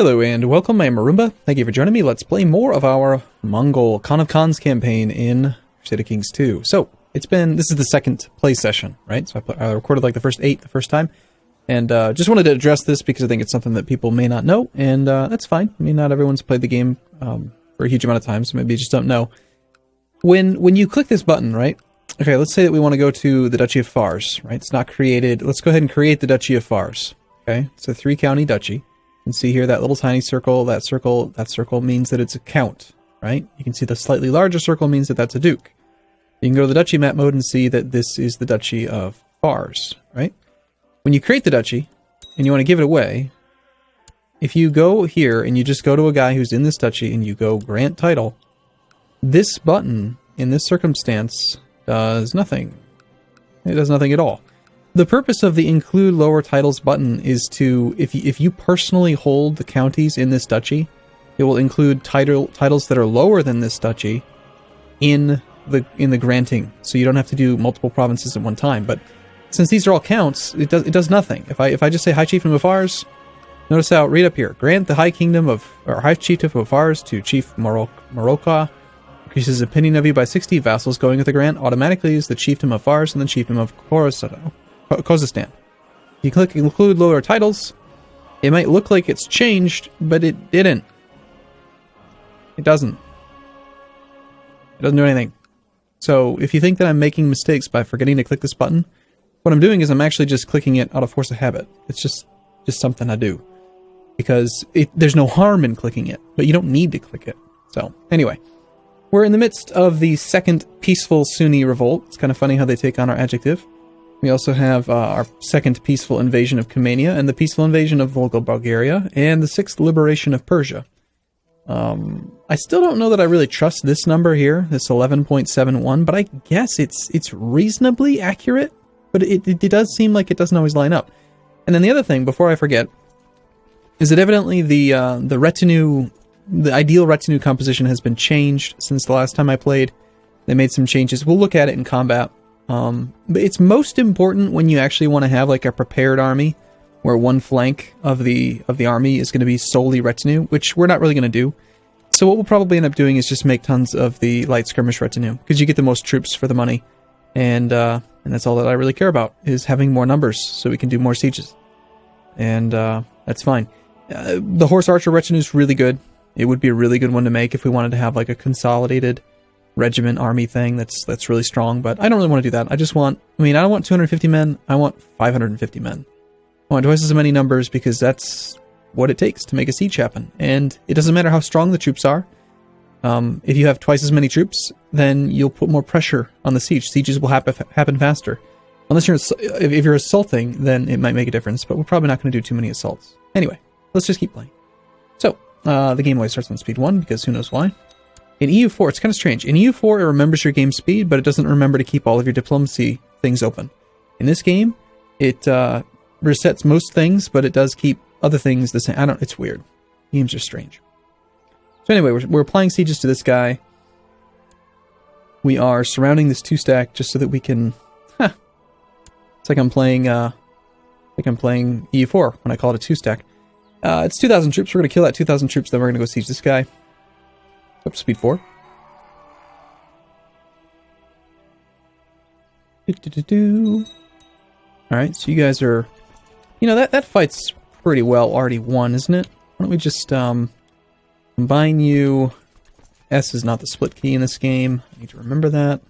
Hello and welcome, I am Arumba. Thank you for joining me. Let's play more of our Mongol Khan of Khans campaign in Crusader Kings 2. So, this is the second play session, right? So I recorded like the first 8 the first time. And just wanted to address this because I think it's something that people may not know. And that's fine. I mean, not everyone's played the game for a huge amount of time, so maybe you just don't know. When you click this button, right? Okay, let's say that we want to go to the Duchy of Fars, right? It's not created. Let's go ahead and create the Duchy of Fars. Okay, it's a 3-county duchy. You can see here that little tiny circle, that circle means that it's a count, right? You can see the slightly larger circle means that that's a duke. You can go to the duchy map mode and see that this is the Duchy of Fars, right? When you create the duchy and you want to give it away, if you go here and you just go to a guy who's in this duchy and you go grant title, this button in this circumstance does nothing. It does nothing at all. The purpose of the include lower titles button is to, if you personally hold the counties in this duchy, it will include titles that are lower than this duchy in the granting, so you don't have to do multiple provinces at one time. But since these are all counts, it does nothing. If I just say High Chieftain of Fars, notice how read up here, grant the High Chieftain of Fars to Chief Moroka, increases his opinion of you by 60. Vassals going with the grant automatically is the Chieftain of Fars and the Chieftain of Khuzestan. You click include lower titles, it might look like it's changed, but it didn't. It doesn't. It doesn't do anything. So if you think that I'm making mistakes by forgetting to click this button, what I'm doing is I'm actually just clicking it out of force of habit. It's just something I do. Because there's no harm in clicking it, but you don't need to click it. So anyway, we're in the midst of the second peaceful Sunni revolt. It's kind of funny how they take on our adjective. We also have our second peaceful invasion of Cumania, and the peaceful invasion of Volga Bulgaria, and the 6th liberation of Persia. I still don't know that I really trust this number here, this 11.71, but I guess it's reasonably accurate, but it does seem like it doesn't always line up. And then the other thing, before I forget, is that evidently the ideal retinue composition has been changed since the last time I played. They made some changes. We'll look at it in combat. But it's most important when you actually want to have like a prepared army where one flank of the army is going to be solely retinue, which we're not really going to do. So what we'll probably end up doing is just make tons of the light skirmish retinue, because you get the most troops for the money, and that's all that I really care about, is having more numbers so we can do more sieges. And that's fine. The horse archer retinue is really good. It would be a really good one to make if we wanted to have like a consolidated regiment army thing that's really strong, but I don't really want to do that. I don't want 250 men, I want 550 men. I want twice as many numbers because that's what it takes to make a siege happen. And it doesn't matter how strong the troops are. If you have twice as many troops, then you'll put more pressure on the siege. Sieges will happen faster. Unless if you're assaulting, then it might make a difference, but we're probably not going to do too many assaults. Anyway, let's just keep playing. So, the game always starts on speed 1, because who knows why. In EU4, it's kind of strange. In EU4, it remembers your game speed, but it doesn't remember to keep all of your diplomacy things open. In this game, it resets most things, but it does keep other things the same. It's weird. Games are strange. So anyway, we're applying sieges to this guy. We are surrounding this 2-stack just so that we can... It's like I'm playing EU4 when I call it a 2-stack. It's 2,000 troops. We're going to kill that 2,000 troops, then we're going to go siege this guy. Up to speed 4. Alright, so you guys are... that fight's pretty well already won, isn't it? Why don't we just combine you... S is not the split key in this game. I need to remember that.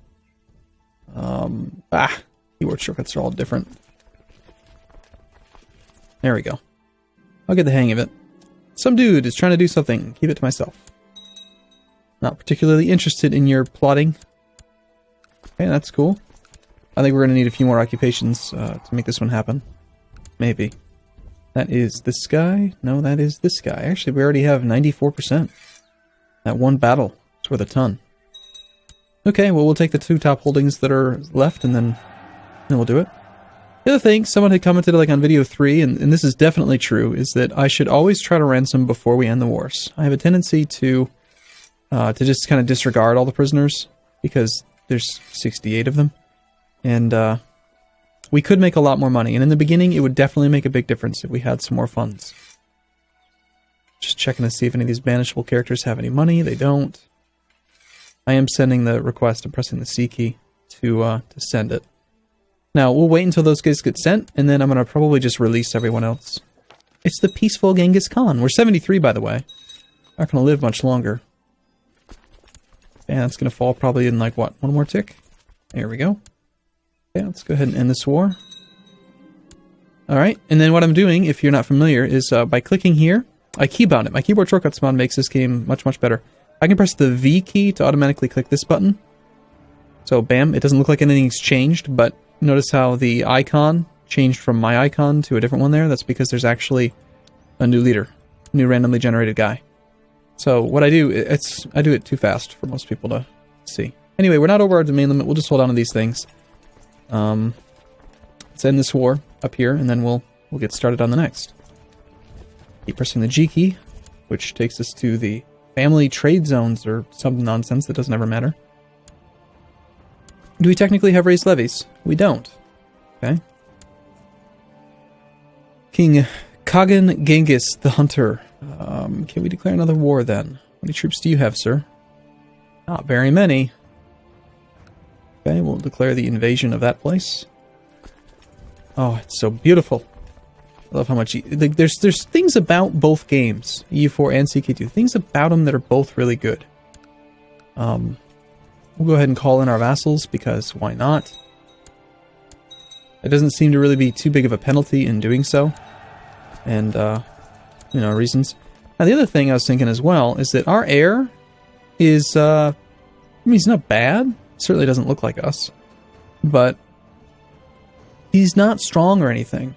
Keyword shortcuts are all different. There we go. I'll get the hang of it. Some dude is trying to do something. Keep it to myself. Not particularly interested in your plotting. Okay, that's cool. I think we're going to need a few more occupations to make this one happen. Maybe. That is this guy? No, that is this guy. Actually, we already have 94%. That one battle is worth a ton. Okay, well, we'll take the 2 top holdings that are left, and then we'll do it. The other thing, someone had commented like on video 3, and this is definitely true, is that I should always try to ransom before we end the wars. I have a tendency to just kind of disregard all the prisoners, because there's 68 of them, and we could make a lot more money, and in the beginning it would definitely make a big difference if we had some more funds. Just checking to see if any of these banishable characters have any money. They don't. I am sending the request. I'm pressing the C key to send it. Now, we'll wait until those guys get sent, and then I'm going to probably just release everyone else. It's the peaceful Genghis Khan. We're 73, by the way. Not going to live much longer. And that's going to fall probably in, like, what, one more tick? There we go. Okay, let's go ahead and end this war. Alright, and then what I'm doing, if you're not familiar, is by clicking here, I keybound it. My keyboard shortcuts mod makes this game much, much better. I can press the V key to automatically click this button. So, bam, it doesn't look like anything's changed, but notice how the icon changed from my icon to a different one there. That's because there's actually a new leader, new randomly generated guy. So what I do, I do it too fast for most people to see. Anyway, we're not over our domain limit. We'll just hold on to these things. Let's end this war up here, and then we'll get started on the next. Keep pressing the G key, which takes us to the family trade zones or some nonsense that doesn't ever matter. Do we technically have raised levies? We don't. Okay. King Kagan Genghis the Hunter. Can we declare another war then? How many troops do you have, sir? Not very many. Okay, we'll declare the invasion of that place. Oh, it's so beautiful. I love how much... There's things about both games, EU4 and CK2. Things about them that are both really good. We'll go ahead and call in our vassals, because why not? It doesn't seem to really be too big of a penalty in doing so. And, reasons. Now, the other thing I was thinking as well is that our heir is, I mean, he's not bad. Certainly doesn't look like us. But he's not strong or anything.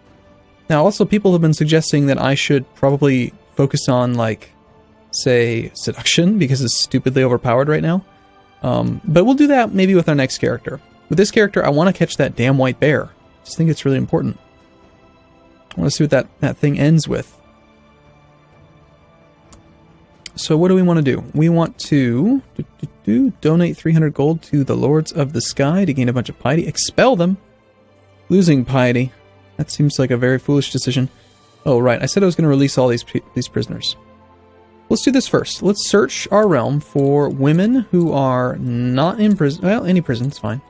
Now, also, people have been suggesting that I should probably focus on, like, say, seduction, because it's stupidly overpowered right now. But we'll do that maybe with our next character. With this character, I want to catch that damn white bear. I just think it's really important. I want to see what that thing ends with. So what do we want to do? We want to donate 300 gold to the Lords of the Sky to gain a bunch of piety. Expel them. Losing piety. That seems like a very foolish decision. Oh, right. I said I was going to release all these prisoners. Let's do this first. Let's search our realm for women who are not in prison. Well, any prison's fine.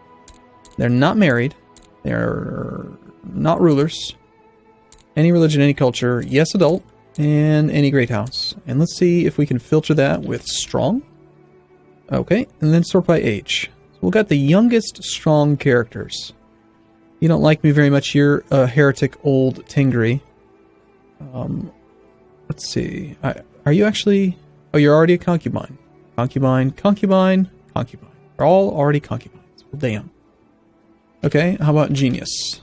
They're not married. They're not rulers. Any religion, any culture. Yes, adult. And any great house. And let's see if we can filter that with strong. Okay. And then sort by age. So we've got the youngest strong characters. You don't like me very much. You're a heretic old Tingri. Let's see. Are you actually... Oh, you're already a concubine. Concubine, concubine, concubine. They're all already concubines. Well, damn. Okay, how about genius?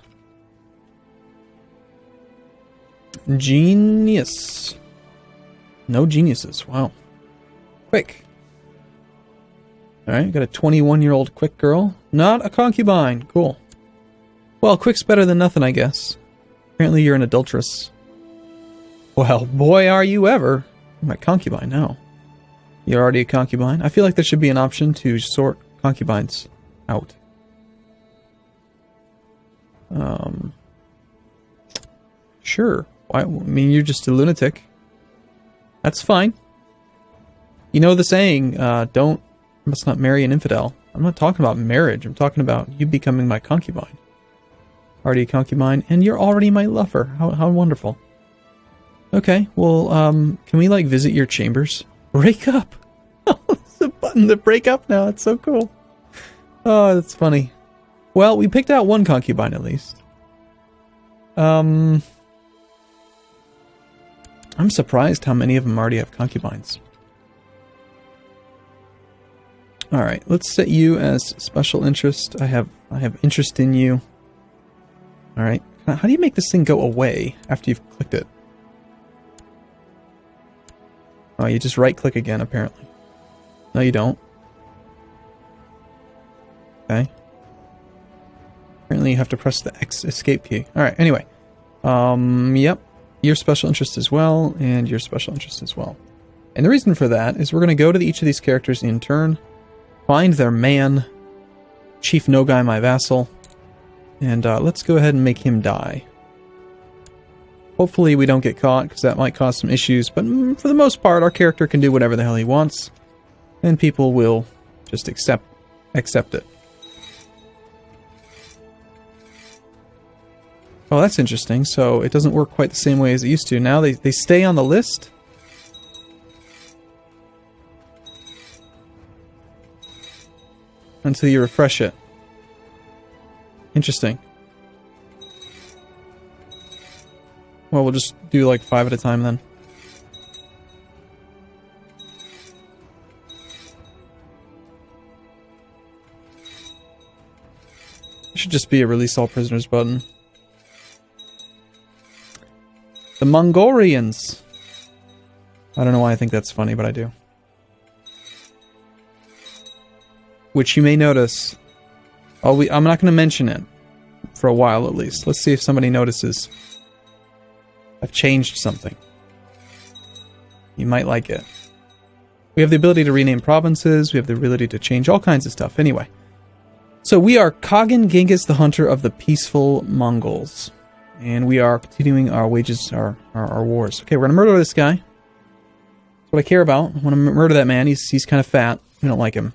Genius. No geniuses. Wow. Quick. Alright, got a 21-year-old quick girl. Not a concubine. Cool. Well, quick's better than nothing, I guess. Apparently you're an adulteress. Well, boy, are you ever. I'm a concubine now. You're already a concubine? I feel like there should be an option to sort concubines out. Sure. Why? I mean, you're just a lunatic. That's fine. You know the saying, must not marry an infidel. I'm not talking about marriage. I'm talking about you becoming my concubine. Already a concubine, and you're already my lover. How wonderful. Okay, well, can we, like, visit your chambers? Break up! Oh, it's a button to break up now. It's so cool. Oh, that's funny. Well, we picked out one concubine, at least. I'm surprised how many of them already have concubines. Alright, let's set you as special interest. I have interest in you. Alright, how do you make this thing go away after you've clicked it? Oh, you just right-click again, apparently. No, you don't. Okay. Apparently you have to press the X escape key. Alright, anyway. Yep. Your special interest as well, and your special interest as well. And the reason for that is we're going to go to each of these characters in turn, find their man, Chief Nogai, my vassal, and let's go ahead and make him die. Hopefully we don't get caught, because that might cause some issues. But for the most part, our character can do whatever the hell he wants. And people will just accept it. Oh, that's interesting. So it doesn't work quite the same way as it used to. Now they stay on the list. Until you refresh it. Interesting. Well, we'll just do like 5 at a time then. It should just be a release all prisoners button. The Mongolians. I don't know why I think that's funny, but I do. Which you may notice. I'm not going to mention it. For a while at least. Let's see if somebody notices. I've changed something. You might like it. We have the ability to rename provinces. We have the ability to change all kinds of stuff. Anyway. So we are Khagan Genghis the Hunter of the Peaceful Mongols. And we are continuing our our wars. Okay, we're going to murder this guy. That's what I care about. I want to murder that man. He's kind of fat. We don't like him.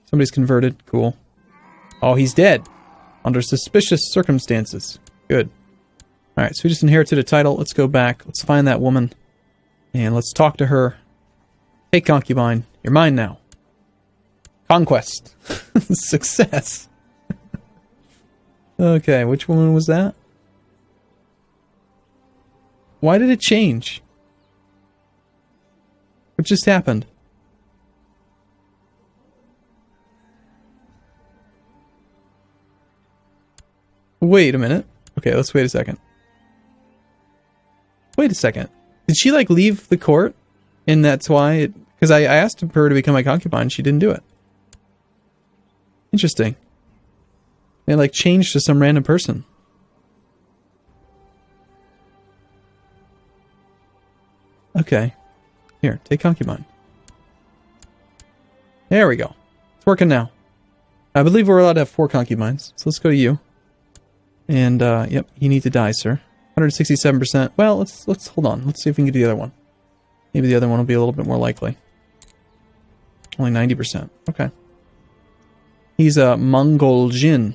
Somebody's converted. Cool. Oh, he's dead. Under suspicious circumstances. Good. Alright, so we just inherited a title. Let's go back. Let's find that woman. And let's talk to her. Hey, concubine. You're mine now. Conquest. Success. Okay, which woman was that? Why did it change? What just happened? Wait a minute. Okay, let's wait a second. Wait a second. Did she, like, leave the court? And that's why it... Because I asked her to become my concubine. She didn't do it. Interesting. They, like, changed to some random person. Okay. Here, take concubine. There we go. It's working now. I believe we're allowed to have 4 concubines. So let's go to you. And, yep, you need to die, sir. 167%. Well, let's hold on. Let's see if we can get the other one. Maybe the other one will be a little bit more likely. Only 90%. Okay. He's a Mongol Jin.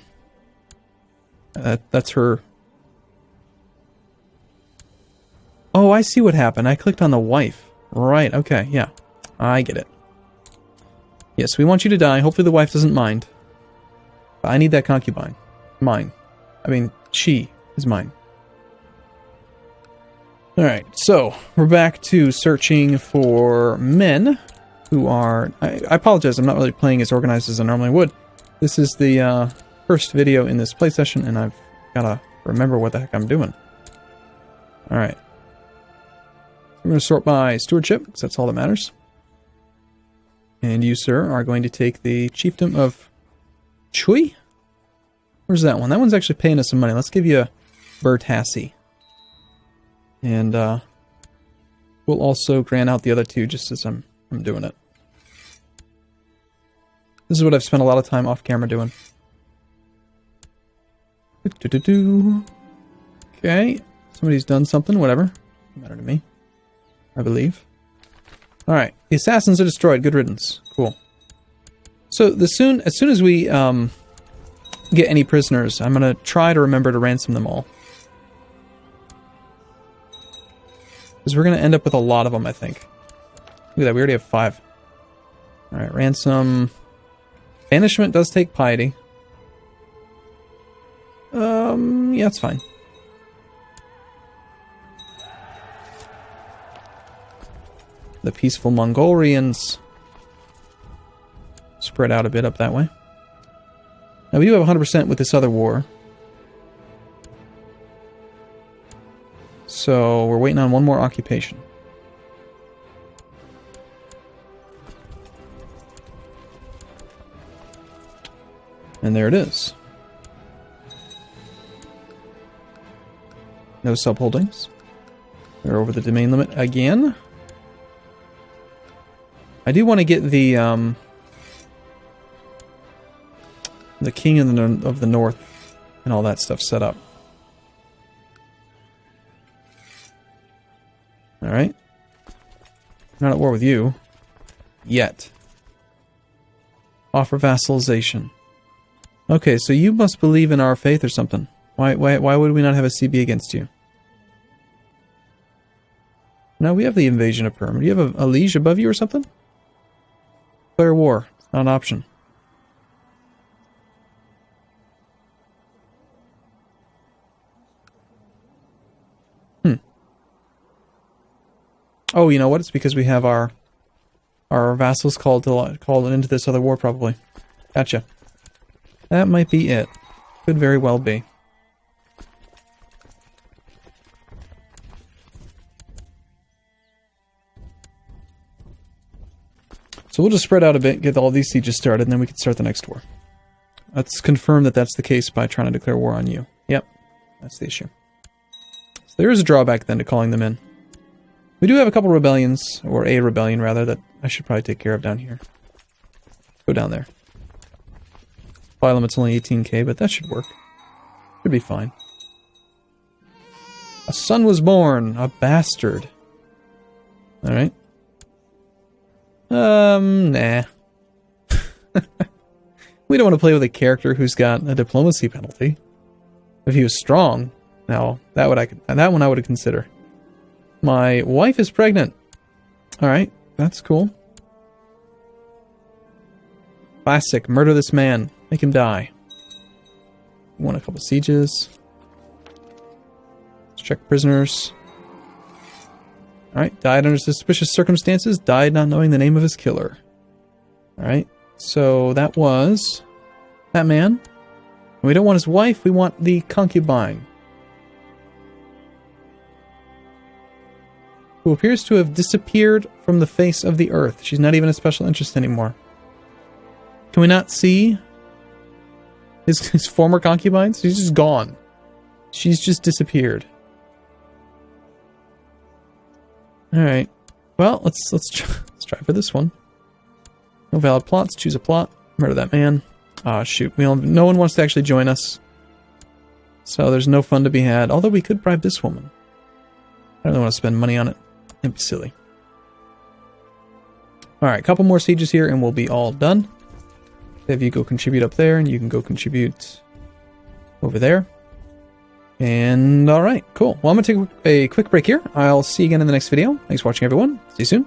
That's her. Oh, I see what happened. I clicked on the wife. Right, okay, yeah. I get it. Yes, we want you to die. Hopefully the wife doesn't mind. But I need that concubine. Mine. I mean, she is mine. Alright, so we're back to searching for men who are... I apologize, I'm not really playing as organized as I normally would. This is the first video in this play session, and I've got to remember what the heck I'm doing. Alright. We're going to sort by stewardship, because that's all that matters. And you, sir, are going to take the chiefdom of Chui? Where's that one? That one's actually paying us some money. Let's give you Bertassi. And we'll also grant out the other 2 just as I'm doing it. This is what I've spent a lot of time off camera doing. Okay. Somebody's done something, whatever. Doesn't matter to me. I believe. Alright. The assassins are destroyed. Good riddance. Cool. So as soon as we get any prisoners, I'm going to try to remember to ransom them all. Because we're going to end up with a lot of them, I think. Look at that, we already have 5. Alright, ransom. Banishment does take piety. Yeah, it's fine. The peaceful Mongolians spread out a bit up that way. Now we do have 100% with this other war. So we're waiting on one more occupation. And there it is. No subholdings. They're over the domain limit again. I do want to get the king of the north and all that stuff set up. Alright. Not at war with you. Yet. Offer vassalization. Okay, so you must believe in our faith or something. Why would we not have a CB against you? No, we have the invasion of Perm. Do you have a liege above you or something? Declare war. It's not an option. Oh, you know what? It's because we have our vassals called into this other war, probably. Gotcha. That might be it. Could very well be. So we'll just spread out a bit, get all these sieges started, and then we can start the next war. Let's confirm that that's the case by trying to declare war on you. Yep, that's the issue. So there is a drawback then to calling them in. We do have a couple rebellions, or a rebellion rather, that I should probably take care of down here. Go down there. Supply limit's only 18k, but that should work. Should be fine. A son was born, a bastard. Alright. Nah. We don't want to play with a character who's got a diplomacy penalty. If he was strong, now that one I would consider. My wife is pregnant. Alright, that's cool. Classic, murder this man. Make him die. Won a couple sieges. Let's check prisoners. Alright, died under suspicious circumstances. Died not knowing the name of his killer. Alright, so that was that man. We don't want his wife, we want the concubine. Who appears to have disappeared from the face of the earth. She's not even a special interest anymore. Can we not see his former concubines? She's just gone. She's just disappeared. Alright. Well, let's try for this one. No valid plots. Choose a plot. Murder that man. Ah, shoot. No one wants to actually join us. So there's no fun to be had. Although we could bribe this woman. I don't really want to spend money on it. It'd be silly. Alright, a couple more sieges here and we'll be all done. Have you go contribute up there and you can go contribute over there. And alright, cool. Well, I'm going to take a quick break here. I'll see you again in the next video. Thanks for watching, everyone. See you soon.